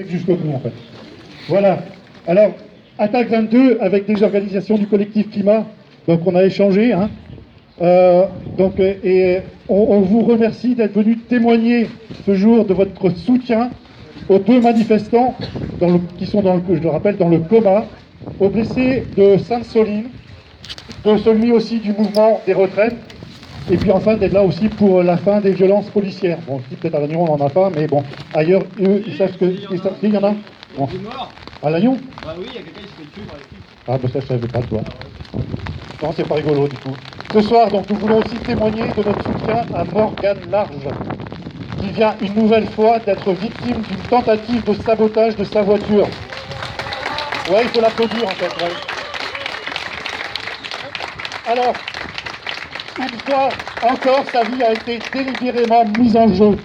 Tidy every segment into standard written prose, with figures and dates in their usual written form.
jusqu'au bout, en fait. Voilà. Alors, Attaque 22, avec des organisations du collectif Climat, donc on a échangé, hein. On vous remercie d'être venu témoigner ce jour de votre soutien aux deux manifestants qui sont, je le rappelle, dans le coma, aux blessés de Sainte-Soline, de celui aussi du mouvement des retraites, et puis enfin d'être là aussi pour la fin des violences policières. Bon, peut-être à Lannion on n'en a pas, mais bon, ailleurs, eux, ils savent que... Il y en a bon. À Lannion? Ah oui, il y a quelqu'un qui se fait tuer par les flics. Ah, ben ça, je savais pas, toi. Non, c'est pas rigolo du tout. Ce soir, donc, nous voulons aussi témoigner de notre soutien à Morgane Large, qui vient une nouvelle fois d'être victime d'une tentative de sabotage de sa voiture. Ouais, il faut l'applaudir, en fait, ouais. Alors, une fois encore, sa vie a été délibérément mise en jeu.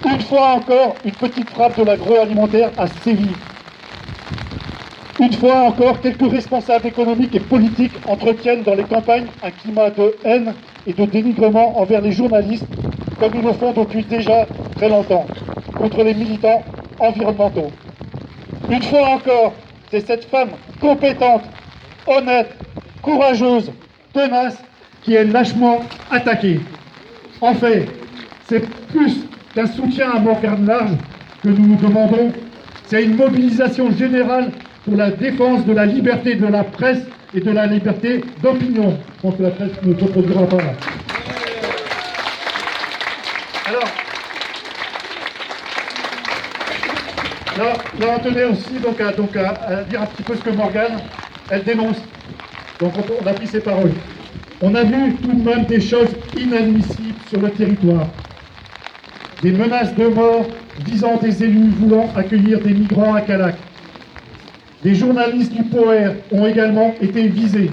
Une fois encore, une petite frappe de l'agroalimentaire a sévi. Une fois encore, quelques responsables économiques et politiques entretiennent dans les campagnes un climat de haine et de dénigrement envers les journalistes, comme ils le font depuis déjà très longtemps, contre les militants environnementaux. Une fois encore, c'est cette femme compétente, honnête, courageuse, tenace, qui est lâchement attaquée. En fait, c'est plus qu'un soutien à Morgane Large que nous nous demandons, c'est une mobilisation générale pour la défense de la liberté de la presse et de la liberté d'opinion. Je pense que la presse ne se produira pas là. Alors, là, on tenait aussi à dire un petit peu ce que Morgane, elle dénonce. Donc on a pris ses paroles. On a vu tout de même des choses inadmissibles sur le territoire. Des menaces de mort visant des élus voulant accueillir des migrants à Calac. Des journalistes du POER ont également été visés.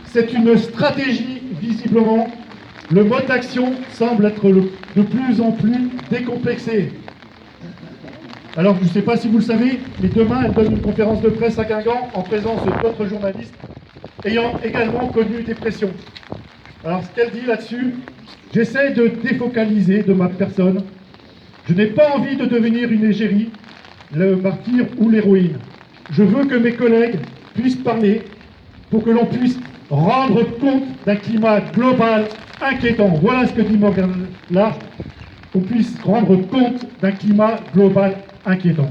C'est une stratégie, visiblement. Le mode d'action semble être de plus en plus décomplexé. Alors, je ne sais pas si vous le savez, mais demain, elle donne une conférence de presse à Guingamp en présence d'autres journalistes ayant également connu des pressions. Alors, ce qu'elle dit là-dessus, j'essaie de défocaliser de ma personne. Je n'ai pas envie de devenir une égérie, le martyr ou l'héroïne. Je veux que mes collègues puissent parler pour que l'on puisse rendre compte d'un climat global inquiétant. Voilà ce que dit Morgane Large, qu'on puisse rendre compte d'un climat global inquiétant.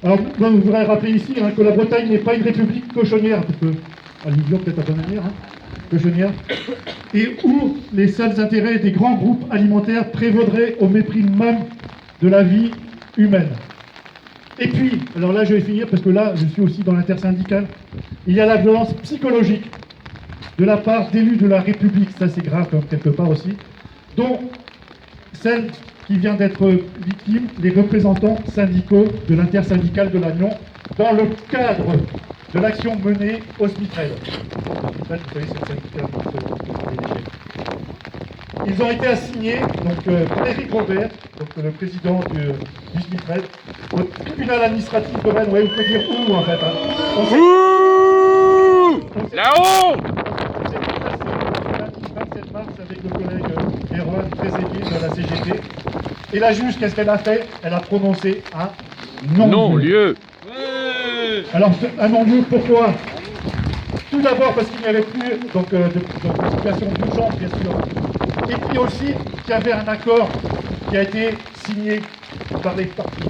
Alors, je voudrais rappeler ici que la Bretagne n'est pas une république cochonnière, parce que, allusion peut-être à bonne manière, cochonnière, et où les seuls intérêts des grands groupes alimentaires prévaudraient au mépris même de la vie humaine. Et puis, alors là je vais finir parce que là je suis aussi dans l'intersyndicale, il y a la violence psychologique de la part d'élus de la République, ça c'est grave comme quelque part aussi, dont celle qui vient d'être victime, les représentants syndicaux de l'intersyndicale de Lannion, dans le cadre de l'action menée au SMITRED. Vous savez, c'est le syndicat des déchets. Ils ont été assignés, donc Éric Robert, donc, le président du SMITRED, au tribunal administratif de Rennes. Ouais, vous pouvez dire où en fait. Hein. Là-haut. On s'est déplacé le lundi 27 mars avec le collègue Erwan Trézéguier de la CGT. Et la juge, qu'est-ce qu'elle a fait? Elle a prononcé un non-lieu. Alors, un non-lieu, pourquoi? Tout d'abord parce qu'il n'y avait plus de situation d'urgence, bien sûr. Et puis aussi qu'il y avait un accord qui a été signé par les partis.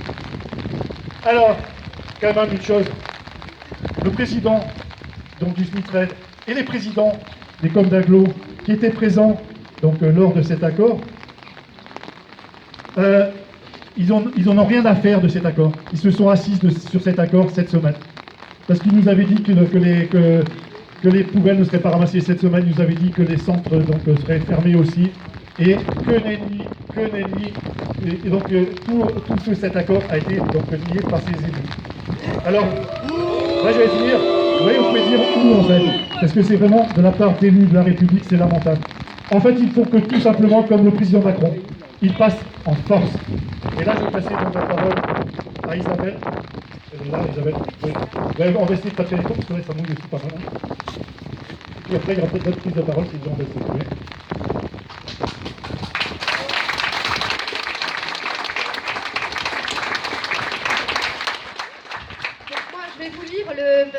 Alors, quand même une chose, le président donc, du SMITRED et les présidents des coms d'agglo qui étaient présents donc, lors de cet accord, ils en ont rien à faire de cet accord. Ils se sont assis sur cet accord cette semaine. Parce qu'ils nous avaient dit que les poubelles ne seraient pas ramassées cette semaine, ils nous avaient dit que les centres seraient fermés aussi. Et que nenni. Et donc tout cet accord a été donc lié par ces élus. Alors, là je vais finir. Vous voyez, vous pouvez dire où en fait. Parce que c'est vraiment de la part d'élus de la République, c'est lamentable. En fait, il faut que tout simplement, comme le président Macron, il passe en force. Et là, je vais passer donc la parole à Isabelle. Là, Isabelle, oui. On va essayer de passer les tours, parce que là, ça mouille aussi pas mal. Et après, il y aura peut-être d'autres prises de parole si vous en essayer.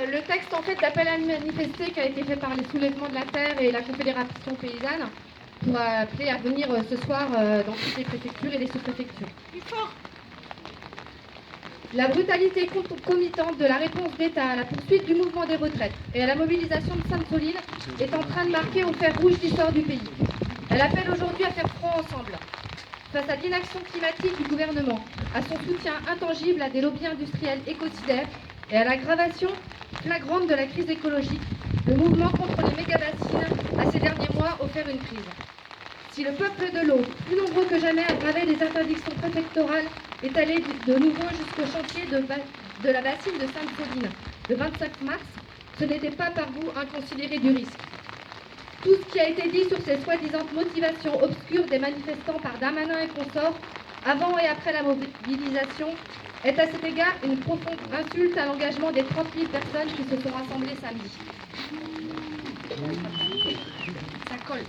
le texte en fait d'appel à manifester qui a été fait par les soulèvements de la terre et la Confédération paysanne pour appeler à venir ce soir dans toutes les préfectures et les sous-préfectures. La brutalité concomitante de la réponse d'État à la poursuite du mouvement des retraites et à la mobilisation de Sainte-Soline est en train de marquer au fer rouge l'histoire du pays. Elle appelle aujourd'hui à faire front ensemble. Face à l'inaction climatique du gouvernement, à son soutien intangible à des lobbies industriels écocidaires et à l'aggravation flagrante de la crise écologique, le mouvement contre les méga-bassines a ces derniers mois offert une crise. Si le peuple de l'eau, plus nombreux que jamais, a gravé des interdictions préfectorales est allé de nouveau jusqu'au chantier de la bassine de Sainte-Soline le 25 mars, ce n'était pas par vous inconsidéré du risque. Tout ce qui a été dit sur ces soi-disant motivations obscures des manifestants par Darmanin et consorts, avant et après la mobilisation, est à cet égard une profonde insulte à l'engagement des 30 000 personnes qui se sont rassemblées samedi. Ça colle.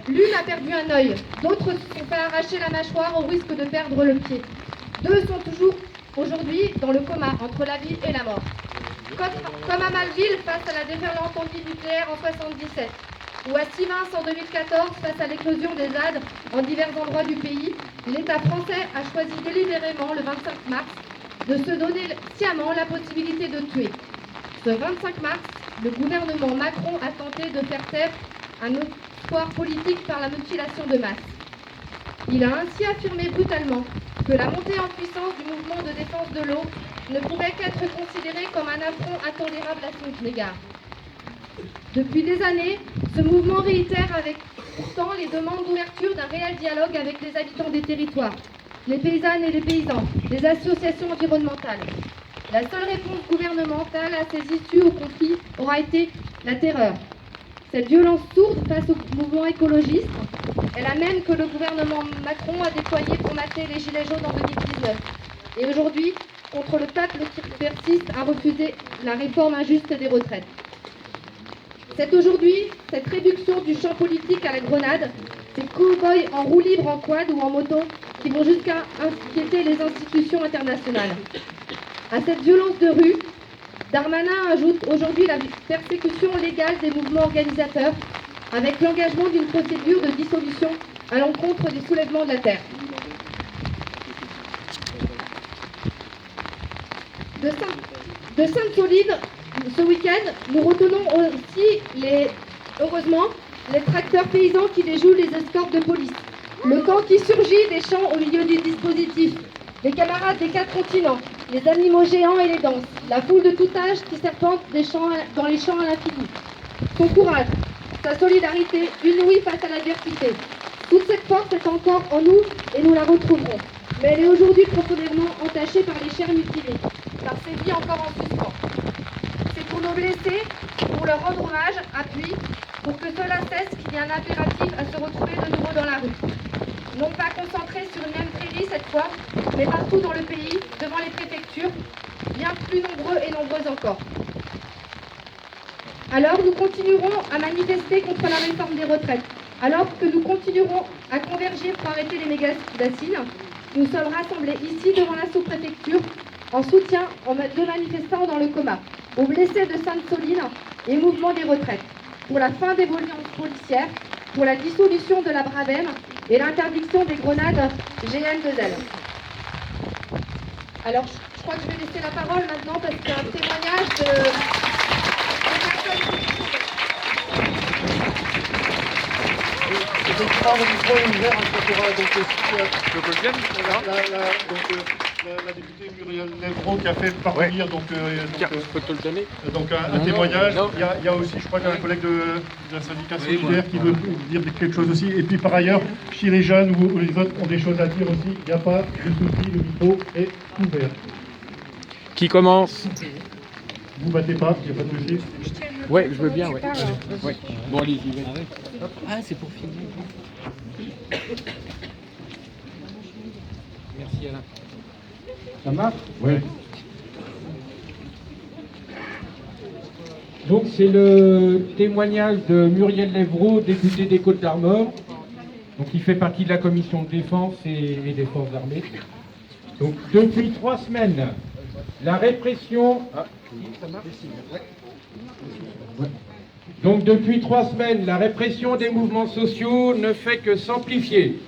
L'une a perdu un œil, d'autres se sont fait arracher la mâchoire au risque de perdre le pied. Deux sont toujours aujourd'hui dans le coma entre la vie et la mort. Comme à Malville face à la déferlante antinucléaire en 1977, ou à Sivins en 2014 face à l'éclosion des ZAD en divers endroits du pays, l'État français a choisi délibérément le 25 mars de se donner sciemment la possibilité de tuer. Ce 25 mars, le gouvernement Macron a tenté de faire taire un espoir politique par la mutilation de masse. Il a ainsi affirmé brutalement que la montée en puissance du mouvement de défense de l'eau ne pouvait qu'être considérée comme un affront intolérable à son égard. Depuis des années, ce mouvement réitère avec pourtant les demandes d'ouverture d'un réel dialogue avec les habitants des territoires, les paysannes et les paysans, les associations environnementales. La seule réponse gouvernementale à ces issues au conflit aura été la terreur. Cette violence sourde face au mouvement écologiste est la même que le gouvernement Macron a déployée pour mater les Gilets jaunes en 2019. Et aujourd'hui, contre le peuple qui persiste à refuser la réforme injuste des retraites. C'est aujourd'hui cette réduction du champ politique à la grenade, ces cow-boys en roue libre, en quad ou en moto, qui vont jusqu'à inquiéter les institutions internationales. À cette violence de rue, Darmanin ajoute aujourd'hui la persécution légale des mouvements organisateurs avec l'engagement d'une procédure de dissolution à l'encontre des soulèvements de la terre. De Sainte-Soline, ce week-end, nous retenons aussi, heureusement, les tracteurs paysans qui déjouent les escortes de police. Le camp qui surgit des champs au milieu du dispositif. Les camarades des 4 continents, les animaux géants et les danses, la foule de tout âge qui serpente dans les champs à l'infini. Son courage, sa solidarité, inouïe face à l'adversité. Toute cette force est encore en nous et nous la retrouverons. Mais elle est aujourd'hui profondément entachée par les chairs mutilées, par ces vies encore en suspens. C'est pour nos blessés, pour leur rendre hommage, appui, pour que cela cesse qu'il y a un impératif à se retrouver de nouveau dans la rue. Non pas concentrés sur une même prairie cette fois, mais partout dans le pays, devant les préfectures, bien plus nombreux et nombreuses encore. Alors nous continuerons à manifester contre la réforme des retraites. Alors que nous continuerons à converger pour arrêter les méga-bassines, nous sommes rassemblés ici devant la sous-préfecture en soutien de manifestants dans le coma, aux blessés de Sainte-Soline et au mouvement des retraites, pour la fin des violences policières, pour la dissolution de la Bravem et l'interdiction des grenades GN2L. Alors, je crois que je vais laisser la parole maintenant parce qu'il y a un témoignage de personnes. Effectivement, le micro est ouvert, on pourra donc aussi la députée Muriel Levrault qui a fait parvenir un témoignage. Il y a aussi, je crois, un collègue d'un syndicat solidaire qui veut dire quelque chose aussi. Et puis par ailleurs, si les jeunes ou les autres ont des choses à dire aussi, il n'y a pas de souci, le micro est ouvert. Qui commence? Vous battez pas, il n'y a pas de souci. Ouais, je veux bien, ouais. Ouais. Bon, allez-y. Ah, c'est pour filmer. Merci Alain. Ça marche? Oui. Donc c'est le témoignage de Muriel Levrault, députée des Côtes-d'Armor, donc qui fait partie de la commission de défense et des forces armées. Donc depuis 3 semaines, la répression... Donc depuis 3 semaines, la répression des mouvements sociaux ne fait que s'amplifier.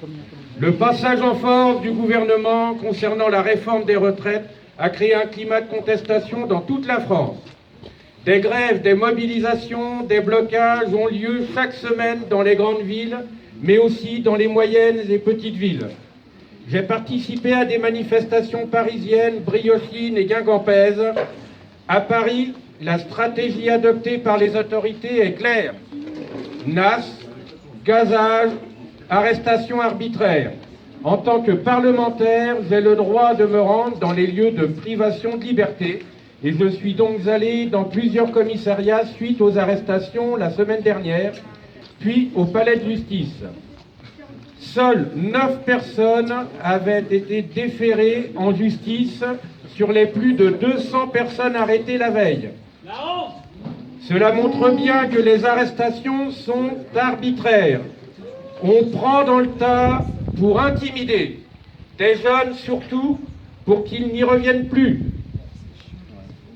Le passage en force du gouvernement concernant la réforme des retraites a créé un climat de contestation dans toute la France. Des grèves, des mobilisations, des blocages ont lieu chaque semaine dans les grandes villes, mais aussi dans les moyennes et petites villes. J'ai participé à des manifestations parisiennes, briochines et guingampaises. À Paris, la stratégie adoptée par les autorités est claire. NAS, gazage, arrestation arbitraire. En tant que parlementaire, j'ai le droit de me rendre dans les lieux de privation de liberté et je suis donc allé dans plusieurs commissariats suite aux arrestations la semaine dernière, puis au palais de justice. Seules 9 personnes avaient été déférées en justice sur les plus de 200 personnes arrêtées la veille. Cela montre bien que les arrestations sont arbitraires. On prend dans le tas pour intimider, des jeunes surtout, pour qu'ils n'y reviennent plus.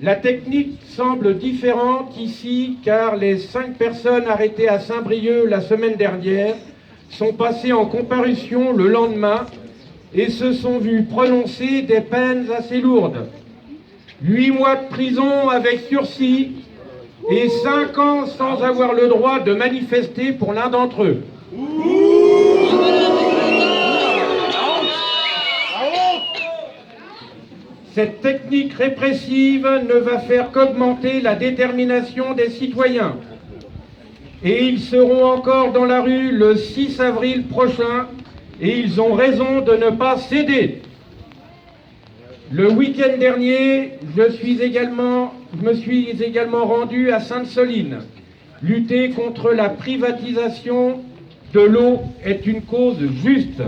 La technique semble différente ici car les 5 personnes arrêtées à Saint-Brieuc la semaine dernière sont passées en comparution le lendemain et se sont vues prononcer des peines assez lourdes. 8 mois de prison avec sursis et 5 ans sans avoir le droit de manifester pour l'un d'entre eux. Cette technique répressive ne va faire qu'augmenter la détermination des citoyens. Et ils seront encore dans la rue le 6 avril prochain et ils ont raison de ne pas céder. Le week-end dernier, je me suis également rendu à Sainte-Soline. Lutter contre la privatisation de l'eau est une cause juste.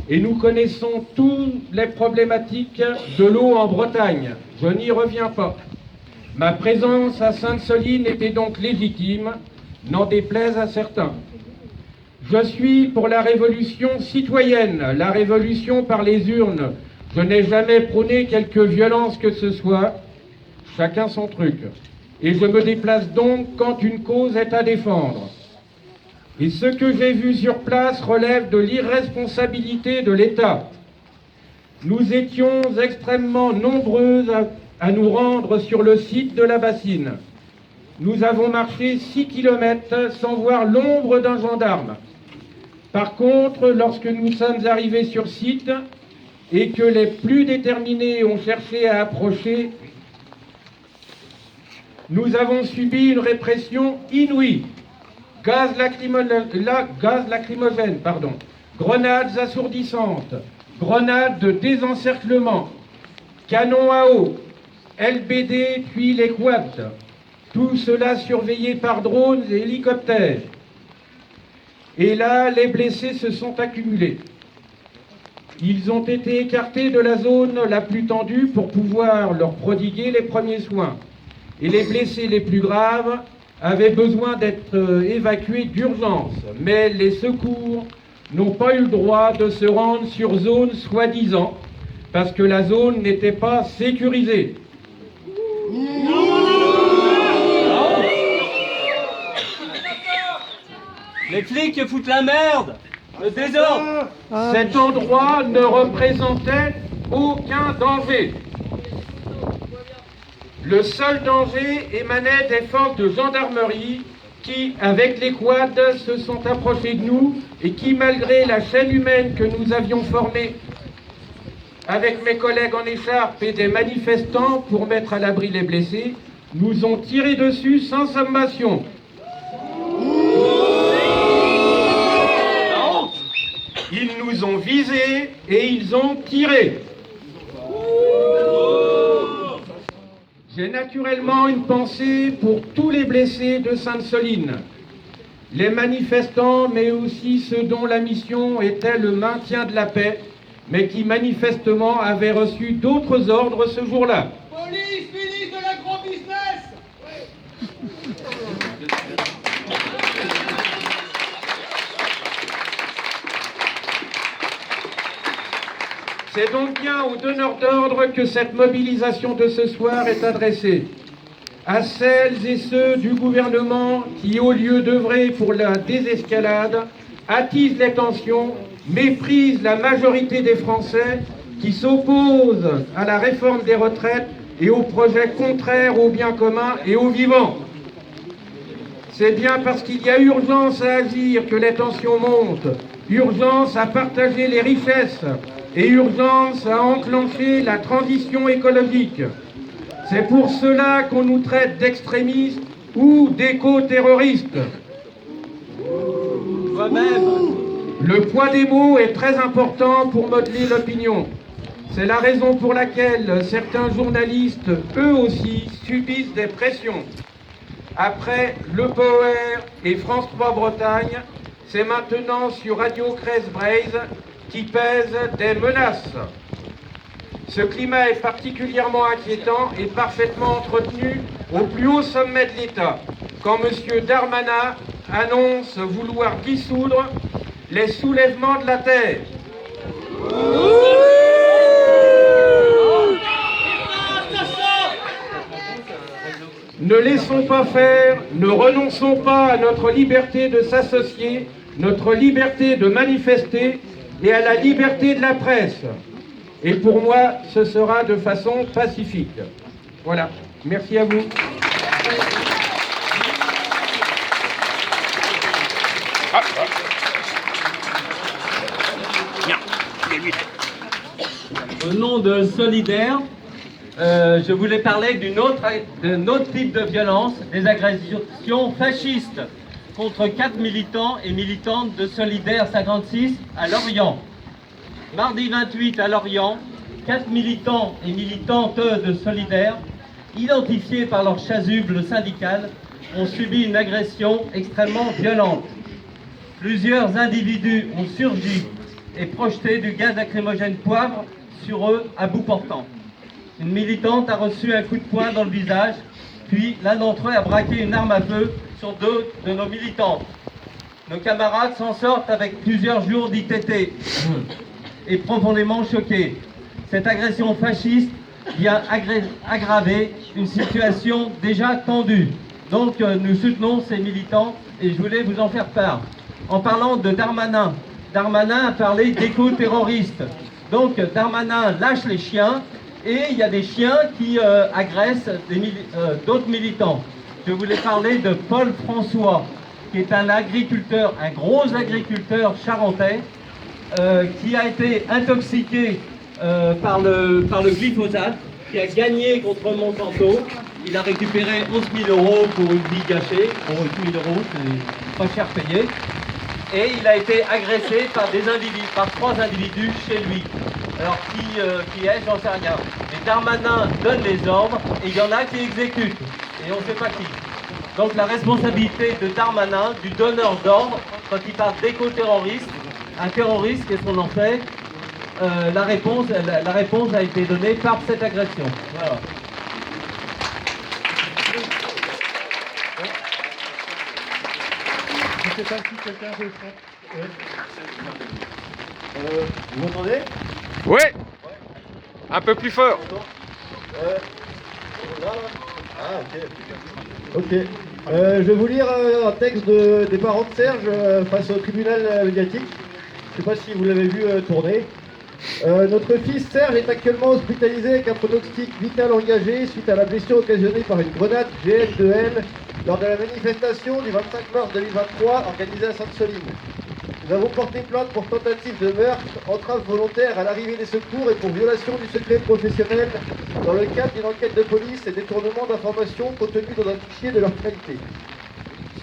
Et nous connaissons toutes les problématiques de l'eau en Bretagne. Je n'y reviens pas. Ma présence à Sainte-Soline était donc légitime, n'en déplaise à certains. Je suis pour la révolution citoyenne, la révolution par les urnes. Je n'ai jamais prôné quelque violence que ce soit, chacun son truc. Et je me déplace donc quand une cause est à défendre. Et ce que j'ai vu sur place relève de l'irresponsabilité de l'État. Nous étions extrêmement nombreux à nous rendre sur le site de la bassine. Nous avons marché 6 km sans voir l'ombre d'un gendarme. Par contre, lorsque nous sommes arrivés sur site et que les plus déterminés ont cherché à approcher, nous avons subi une répression inouïe. Gaz lacrymogène, grenades assourdissantes, grenades de désencerclement, canons à eau, LBD puis les quads. Tout cela surveillé par drones et hélicoptères. Et là, les blessés se sont accumulés. Ils ont été écartés de la zone la plus tendue pour pouvoir leur prodiguer les premiers soins. Et les blessés les plus graves avaient besoin d'être évacués d'urgence. Mais les secours n'ont pas eu le droit de se rendre sur zone soi-disant, parce que la zone n'était pas sécurisée. Les flics foutent la merde, le désordre. Cet endroit ne représentait aucun danger. Le seul danger émanait des forces de gendarmerie qui, avec les quads, se sont approchés de nous et qui, malgré la chaîne humaine que nous avions formée avec mes collègues en écharpe et des manifestants pour mettre à l'abri les blessés, nous ont tiré dessus sans sommation. Ils nous ont visés et ils ont tiré. J'ai naturellement une pensée pour tous les blessés de Sainte-Soline, les manifestants, mais aussi ceux dont la mission était le maintien de la paix, mais qui manifestement avaient reçu d'autres ordres ce jour-là. Police, ministre de l'agro-business. C'est donc bien aux donneurs d'ordre que cette mobilisation de ce soir est adressée. À celles et ceux du gouvernement qui, au lieu d'œuvrer pour la désescalade, attisent les tensions, méprisent la majorité des Français qui s'opposent à la réforme des retraites et aux projets contraires au bien commun et aux vivants. C'est bien parce qu'il y a urgence à agir que les tensions montent, urgence à partager les richesses et urgence à enclencher la transition écologique. C'est pour cela qu'on nous traite d'extrémistes ou d'éco-terroristes. Le poids des mots est très important pour modeler l'opinion. C'est la raison pour laquelle certains journalistes, eux aussi, subissent des pressions. Après Le Power et France 3 Bretagne, c'est maintenant sur Radio Crest-Braise qui pèsent des menaces. Ce climat est particulièrement inquiétant et parfaitement entretenu au plus haut sommet de l'État, quand M. Darmanin annonce vouloir dissoudre les soulèvements de la terre. Ne laissons pas faire, ne renonçons pas à notre liberté de s'associer, notre liberté de manifester et à la liberté de la presse. Et pour moi, ce sera de façon pacifique. Voilà. Merci à vous. Au nom de Solidaire, je voulais parler d'un autre type de violence, des agressions fascistes contre 4 militants et militantes de Solidaire 56 à Lorient. Mardi 28 à Lorient, 4 militants et militantes de Solidaire, identifiés par leur chasuble syndical, ont subi une agression extrêmement violente. Plusieurs individus ont surgi et projeté du gaz lacrymogène poivre sur eux à bout portant. Une militante a reçu un coup de poing dans le visage, puis l'un d'entre eux a braqué une arme à feu sur 2 de nos militantes. Nos camarades s'en sortent avec plusieurs jours d'ITT et profondément choqués. Cette agression fasciste vient aggraver une situation déjà tendue. Donc nous soutenons ces militants et je voulais vous en faire part. En parlant de Darmanin, Darmanin a parlé d'éco-terroristes. Donc Darmanin lâche les chiens et il y a des chiens qui agressent d'autres militants. Je voulais parler de Paul François, qui est un agriculteur, un gros agriculteur charentais, qui a été intoxiqué par le glyphosate, qui a gagné contre Monsanto. Il a récupéré 11 000 € pour une vie gâchée. Bon, 8 000 €, c'est pas cher payé. Et il a été agressé par 3 individus chez lui. Alors qui est, j'en sais rien. Et Darmanin donne les ordres et il y en a qui exécutent. Et on ne sait pas qui. Donc la responsabilité de Darmanin, du donneur d'ordre, quand il parle d'éco-terroriste, un terroriste, qu'est-ce qu'on en fait? La réponse a été donnée par cette agression. Voilà. Je sais pas si quelqu'un veut Vous m'entendez? Oui. Un peu plus fort. Ah, ok. Je vais vous lire un texte des parents de Serge face au tribunal médiatique. Je ne sais pas si vous l'avez vu tourner. Notre fils Serge est actuellement hospitalisé avec un pronostic vital engagé suite à la blessure occasionnée par une grenade GN2L lors de la manifestation du 25 mars 2023 organisée à Sainte-Soline. Nous avons porté plainte pour tentative de meurtre, entrave volontaire à l'arrivée des secours et pour violation du secret professionnel dans le cadre d'une enquête de police et détournement d'informations contenues dans un fichier de leur qualité.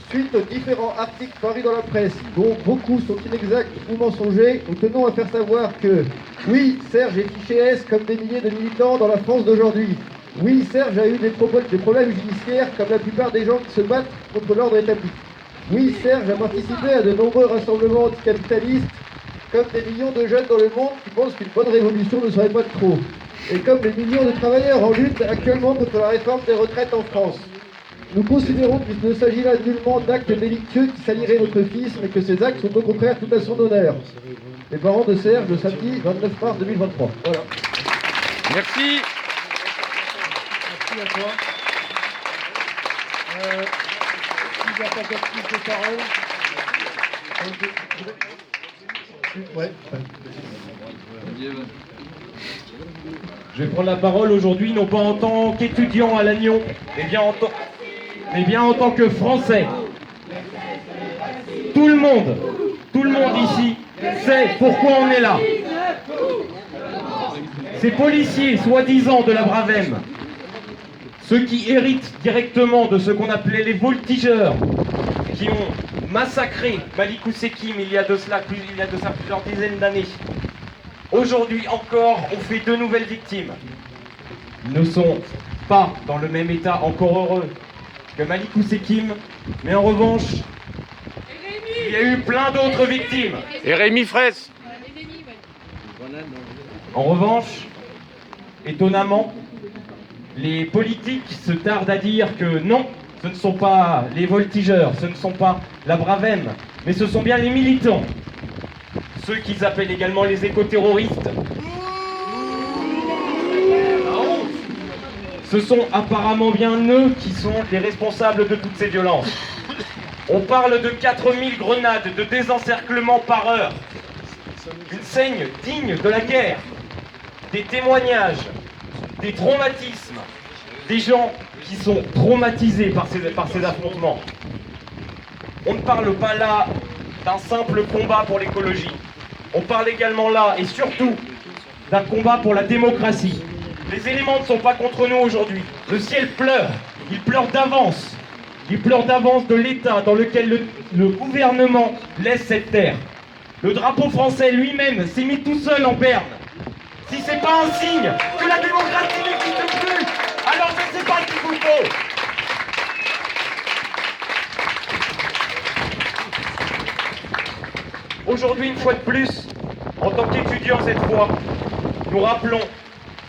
Suite aux différents articles parus dans la presse, dont beaucoup sont inexacts ou mensongers, nous tenons à faire savoir que, oui, Serge est fiché S comme des milliers de militants dans la France d'aujourd'hui. Oui, Serge a eu des problèmes judiciaires comme la plupart des gens qui se battent contre l'ordre établi. Oui, Serge a participé à de nombreux rassemblements anticapitalistes, comme des millions de jeunes dans le monde qui pensent qu'une bonne révolution ne serait pas de trop. Et comme les millions de travailleurs en lutte actuellement contre la réforme des retraites en France. Nous considérons qu'il ne s'agit là nullement d'actes délictueux qui saliraient notre fils, mais que ces actes sont au contraire tout à son honneur. des parents de Serge le samedi 29 mars 2023. Voilà. Merci. Merci à toi. Il n'y a pas de prise de parole. Ouais. Je vais prendre la parole aujourd'hui, non pas en tant qu'étudiant à Lannion, mais bien en tant que Français. Tout le monde ici sait pourquoi on est là. Ces policiers, soi-disant de la Bravem, ceux qui héritent directement de ce qu'on appelait les voltigeurs, qui ont massacré Malik Oussekine il y a de cela plusieurs dizaines d'années, aujourd'hui encore, on fait de nouvelles victimes. Ils ne sont pas dans le même état, encore heureux, que Malik Oussekine, mais en revanche, il y a eu plein d'autres victimes. Et Rémi Fraisse. En revanche, étonnamment, les politiques se tardent à dire que non, ce ne sont pas les voltigeurs, ce ne sont pas la Bravem, mais ce sont bien les militants. Ceux qu'ils appellent également les éco-terroristes. Ce sont apparemment bien eux qui sont les responsables de toutes ces violences. On parle de 4000 grenades de désencerclement par heure. Une scène digne de la guerre. Des témoignages, des traumatismes, des gens qui sont traumatisés par ces affrontements. On ne parle pas là d'un simple combat pour l'écologie. On parle également là, et surtout, d'un combat pour la démocratie. Les éléments ne sont pas contre nous aujourd'hui. Le ciel pleure. Il pleure d'avance. Il pleure d'avance de l'état dans lequel le gouvernement laisse cette terre. Le drapeau français lui-même s'est mis tout seul en berne. Si c'est pas un signe que la démocratie n'existe plus, alors je ne sais pas ce qu'il vous faut. Aujourd'hui, une fois de plus, en tant qu'étudiants cette fois, nous rappelons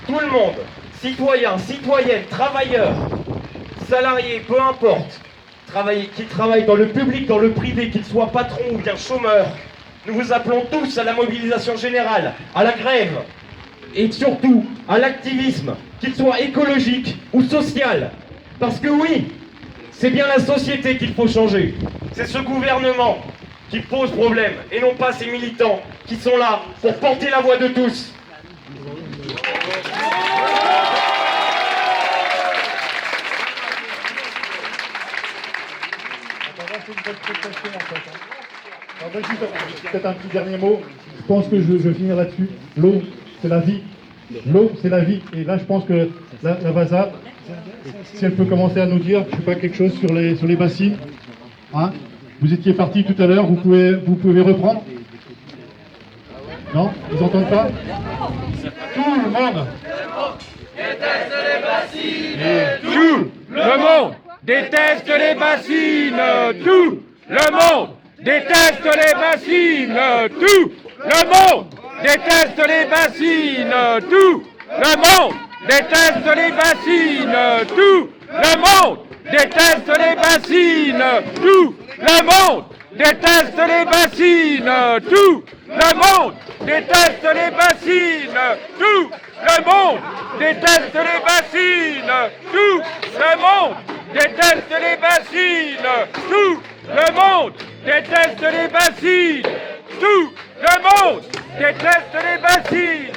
tout le monde, citoyens, citoyennes, travailleurs, salariés, peu importe, qui travaillent dans le public, dans le privé, qu'ils soient patrons ou bien chômeurs, nous vous appelons tous à la mobilisation générale, à la grève, et surtout à l'activisme, qu'il soit écologique ou social. Parce que oui, c'est bien la société qu'il faut changer. C'est ce gouvernement qui pose problème, et non pas ces militants qui sont là pour porter la voix de tous. Alors, peut-être un petit dernier mot. Je pense que je vais finir là-dessus. L'eau, c'est la vie. L'eau, c'est la vie. Et là, je pense que la Vasa, si elle peut commencer à nous dire, je sais pas, quelque chose sur les bassines. Hein, vous étiez parti tout à l'heure, vous pouvez reprendre. Non, ils n'entendent pas. Tout le monde déteste les bassines. Tout le monde déteste les bassines. Tout le monde déteste les bassines. Tout le monde déteste les bassines. Tout le monde déteste les bassines. Tout le monde déteste les bassines. Tout le monde déteste les bassines. Tout le monde déteste les bassines. Tout le monde déteste les bassines. Tout le monde déteste les bassines. Tout le monde déteste les bassines. Tout le monde déteste les bassines.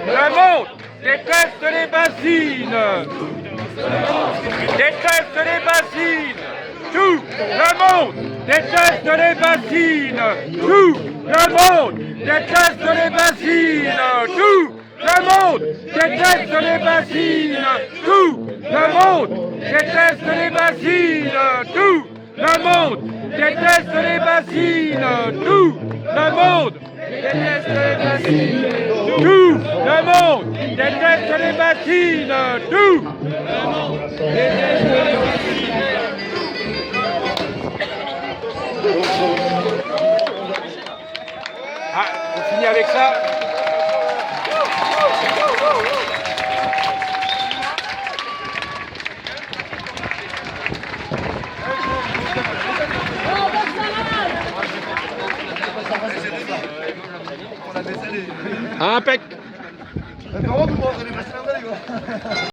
Le monde déteste les bassines. Déteste les bassines. Tout le monde déteste les bassines. Tout le monde déteste les bassines. Tout le monde déteste les bassines. Tout le monde déteste les bassines. Tout le monde déteste les bassines. Tout le monde déteste les bassines. Tout le monde déteste les bassines. Tout le monde déteste les bassines. Ah, on finit avec ça. Comment vous allez passer la